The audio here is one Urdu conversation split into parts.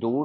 2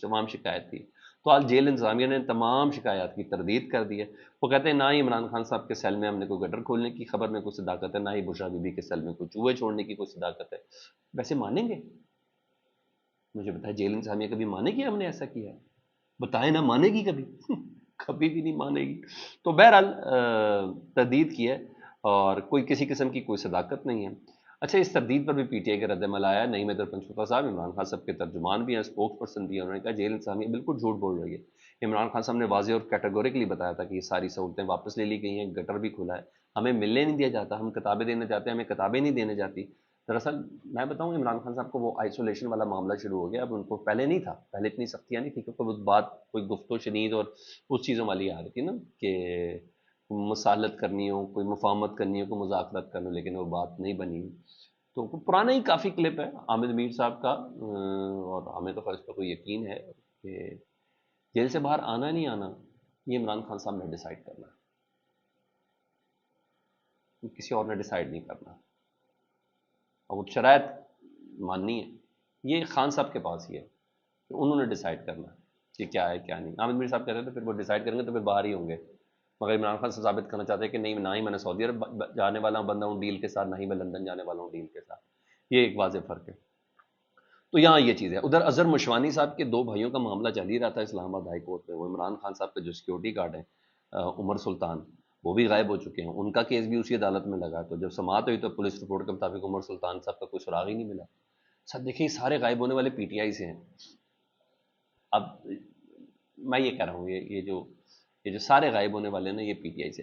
تمام شکایت تھی. تو آج جیل انتظامیہ نے تمام شکایات کی تردید کر دی ہے. وہ کہتے ہیں نہ ہی عمران خان صاحب کے سیل میں ہم نے کوئی گٹر کھولنے کی خبر میں کوئی صداقت ہے، نہ ہی بشرا بی بی کے سیل میں کوئی چوہے چھوڑنے کی کوئی صداقت ہے. ویسے مانیں گے؟ مجھے بتائیں، جیل انتظامیہ کبھی مانے گی ہم نے ایسا کیا ہے؟ بتائیں نا، مانے گی کبھی؟ کبھی بھی نہیں مانے گی. تو بہرحال تردید کی ہے اور کوئی کسی قسم کی کوئی صداقت نہیں ہے. اچھا، اس تردید پر بھی پی ٹی آئی کا رد عمل آیا. نعیم حیدر پنجوتا صاحب عمران خان صاحب کے ترجمان بھی ہیں، اسپوکس پرسن بھی ہیں، انہوں نے کہا جیل انتظامیہ بالکل جھوٹ بول رہی ہے. عمران خان صاحب نے واضح اور کیٹیگوریکلی بتایا تھا کہ یہ ساری سہولتیں واپس لے لی گئی ہیں، گٹر بھی کھلا ہے، ہمیں ملنے نہیں دیا جاتا، ہم کتابیں دینے جاتے ہیں ہمیں کتابیں نہیں دینے جاتی. دراصل میں بتاؤں، عمران خان صاحب کو وہ آئسولیشن والا معاملہ شروع ہو گیا. اب ان کو پہلے نہیں تھا، پہلے اتنی سختیاں نہیں تھی کیونکہ وہ بات کوئی گفت و شنید اور اس چیزوں والی آ رہی تھی نا کہ مصالحت کرنی ہو، کوئی مفاہمت کرنی ہو، کوئی مذاکرات کرنی ہو، لیکن وہ بات نہیں بنی. تو پرانا ہی کافی کلپ ہے عامر میر صاحب کا، اور ہمیں تو فرض پر کوئی یقین ہے کہ جیل سے باہر آنا نہیں آنا یہ عمران خان صاحب نے ڈیسائیڈ کرنا ہے، کسی اور نے ڈیسائیڈ نہیں کرنا. اور وہ شرائط ماننی ہے، یہ خان صاحب کے پاس ہی ہے کہ انہوں نے ڈیسائیڈ کرنا ہے کہ کیا ہے کیا نہیں. عامر میر صاحب کہہ رہے تھے پھر وہ ڈیسائیڈ کریں گے تو پھر باہر ہی ہوں گے، مگر عمران خان سے ثابت کرنا چاہتے ہیں کہ نہیں، نہ ہی میں نے سعودی عرب جانے والا بندہ ہوں ڈیل کے ساتھ، نہ ہی میں لندن جانے والا ہوں ڈیل کے ساتھ. یہ ایک واضح فرق ہے. تو یہاں یہ چیز ہے. ادھر اظہر مشوانی صاحب کے دو بھائیوں کا معاملہ چل ہی رہا تھا اسلام آباد ہائی کورٹ میں. وہ عمران خان صاحب کے جو سیکورٹی گارڈ ہیں عمر سلطان، وہ بھی غائب ہو چکے ہیں، ان کا کیس بھی اسی عدالت میں لگا. تو جب سماعت ہوئی تو پولیس رپورٹ کے مطابق عمر سلطان صاحب کا کوئی سراغ ہی نہیں ملا. سر دیکھیں، سارے غائب ہونے والے پی ٹی آئی سے ہیں. اب میں یہ کہہ رہا ہوں، یہ جو سارے غائب ہونے والے ہیں نا، یہ پی ٹی آئی سے.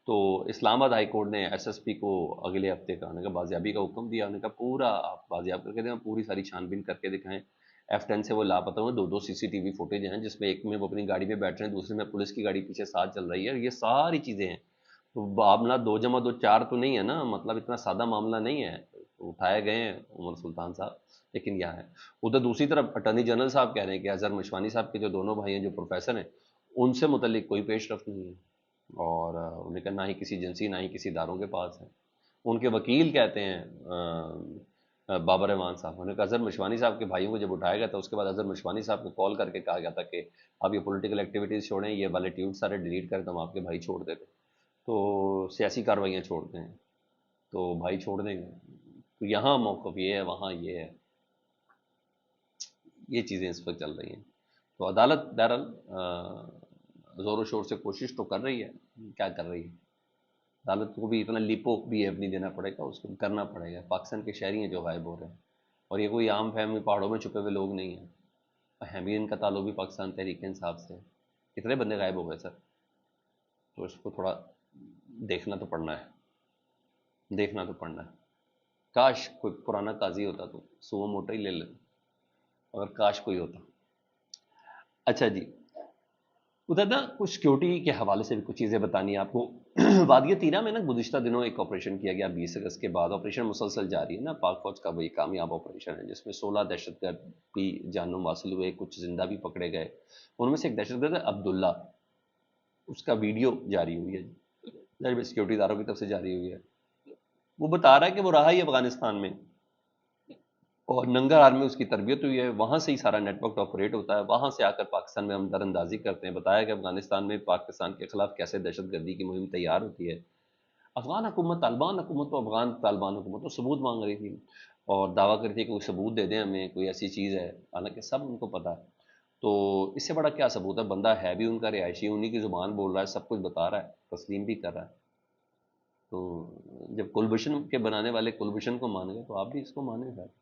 تو اسلام آباد ہائی کورٹ نے ایس ایس پی کو اگلے ہفتے کا بازیابی کا حکم دیا. انہوں نے کہا پورا آپ بازیاب کر کے دیں، پوری ساری چھان بین کر کے دکھائیں. F10 سے وہ لاپتہ ہوئے دو سی سی ٹی وی فوٹیج ہیں، جس میں ایک میں وہ اپنی گاڑی میں بیٹھ رہے ہیں، دوسرے میں پولیس کی گاڑی پیچھے ساتھ چل رہی ہے. یہ ساری چیزیں ہیں. تو معاملہ 2+2=4 تو نہیں ہے نا، مطلب اتنا سادہ معاملہ نہیں ہے. اٹھائے گئے ہیں عمر سلطان صاحب، لیکن یہ ہے. ادھر دوسری طرف اٹارنی جنرل صاحب کہہ رہے ہیں کہ اظہر مشوانی صاحب کے جو دونوں بھائی ہیں جو پروفیسر ہیں، ان سے متعلق کوئی پیش رفت نہیں ہے، اور انہوں نے کہا نہ ہی کسی ایجنسی نہ ہی کسی اداروں کے پاس ہے. ان کے وکیل کہتے ہیں بابر احمان صاحب، انہوں نے کہا اظہر مشوانی صاحب کے بھائیوں کو جب اٹھایا گیا تھا اس کے بعد اظہر مشوانی صاحب کو کال کر کے کہا گیا تھا کہ آپ یہ پولیٹیکل ایکٹیویٹیز چھوڑیں، یہ والیٹیوڈ سارے ڈیلیٹ کریں تو ہم آپ کے بھائی چھوڑ دیتے. تو سیاسی کارروائیاں چھوڑتے ہیں تو بھائی چھوڑ دیں گے. تو یہاں موقف یہ ہے، وہاں یہ ہے. یہ چیزیں اس وقت چل رہی ہیں. تو عدالت بہرحال زور و شور سے کوشش تو کر رہی ہے. کیا کر رہی ہے عدالت کو بھی اتنا لیپو بھی ایف نہیں دینا پڑے گا، اس کو کرنا پڑے گا. پاکستان کے شہری ہیں جو غائب ہو رہے ہیں، اور یہ کوئی عام فہمی پہاڑوں میں چھپے ہوئے لوگ نہیں ہیں. اہمین کا تعلق بھی پاکستان تحریک انصاف سے. کتنے بندے غائب ہو گئے سر؟ تو اس کو تھوڑا دیکھنا تو پڑنا ہے، دیکھنا تو پڑنا ہے. کاش کوئی پرانا قاضی ہوتا تو سو موٹا ہی لے لیتا، اگر کاش کوئی ہوتا. اچھا جی، ادھر نا کچھ سیکورٹی کے حوالے سے بھی کچھ چیزیں بتانی ہیں آپ کو. وادی تیرا میں نا گزشتہ دنوں ایک آپریشن کیا گیا 20 اگست کے بعد. آپریشن مسلسل جاری ہے نا، پاک فوج کا وہی کامیاب آپریشن ہے جس میں 16 دہشت گرد بھی جانوں حاصل ہوئے، کچھ زندہ بھی پکڑے گئے. ان میں سے ایک دہشت گرد ہے عبداللہ، اس کا ویڈیو جاری ہوئی ہے، سیکورٹی اداروں کی طرف سے جاری ہوئی ہے. وہ بتا رہا ہے کہ وہ رہا ہی افغانستان میں، اور ننگرہار میں اس کی تربیت ہوئی ہے، وہاں سے ہی سارا نیٹ ورک آپریٹ ہوتا ہے، وہاں سے آ کر پاکستان میں ہم در اندازی کرتے ہیں. بتایا کہ افغانستان میں پاکستان کے خلاف کیسے دہشت گردی کی مہم تیار ہوتی ہے. افغان حکومت، طالبان حکومت، تو افغان طالبان حکومت تو ثبوت مانگ رہی تھی اور دعویٰ کر رہی تھی کہ کوئی ثبوت دے دیں ہمیں، کوئی ایسی چیز ہے، حالانکہ سب ان کو پتہ ہے. تو اس سے بڑا کیا ثبوت ہے؟ بندہ ہے بھی ان کا رہائشی، انہی کی زبان بول رہا ہے، سب کچھ بتا رہا ہے، تسلیم بھی کر رہا ہے. تو جب کلبھوشن کے بنانے والے کلبھوشن کو مان گئے تو آپ بھی اس کو مانیں گے.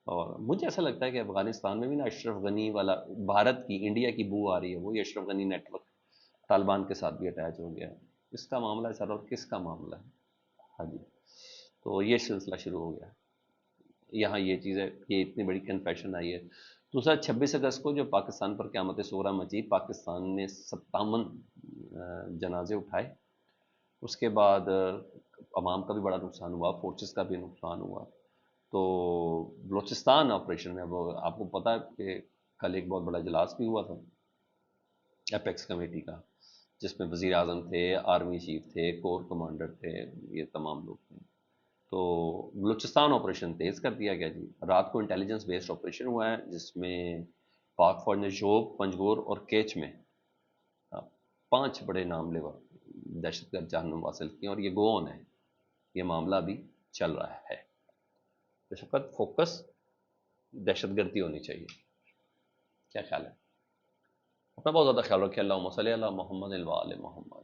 اور مجھے ایسا لگتا ہے کہ افغانستان میں بھی نا اشرف غنی والا بھارت کی، انڈیا کی بو آ رہی ہے. وہی اشرف غنی نیٹ ورک طالبان کے ساتھ بھی اٹیچ ہو گیا ہے. اس کا معاملہ ہے سر، اور کس کا معاملہ ہے؟ ہاں جی. تو یہ سلسلہ شروع ہو گیا. یہاں یہ چیز ہے، یہ اتنی بڑی کنفیشن آئی ہے. دوسرا 26 اگست کو جو پاکستان پر قیامت صغریٰ مچی، پاکستان نے 57 جنازے اٹھائے. اس کے بعد عوام کا بھی بڑا نقصان ہوا، فورسز کا بھی نقصان ہوا. تو بلوچستان آپریشن ہے، وہ آپ کو پتہ ہے کہ کل ایک بہت بڑا اجلاس بھی ہوا تھا ایپیکس کمیٹی کا، جس میں وزیر اعظم تھے، آرمی چیف تھے، کور کمانڈر تھے، یہ تمام لوگ تھے. تو بلوچستان آپریشن تیز کر دیا گیا جی. رات کو انٹیلیجنس بیسڈ آپریشن ہوا ہے جس میں پاک فوج نے شوب، پنجگور اور کیچ میں 5 بڑے نام لیوا دہشت گرد جہنم حاصل کیے، اور یہ گو آن ہے، یہ معاملہ بھی چل رہا ہے. اس وقت فوکس دہشت گردی ہونی چاہیے. کیا خیال ہے؟ اپنا بہت زیادہ خیال رکھیں. اللہم صلی علی محمد و آل محمد.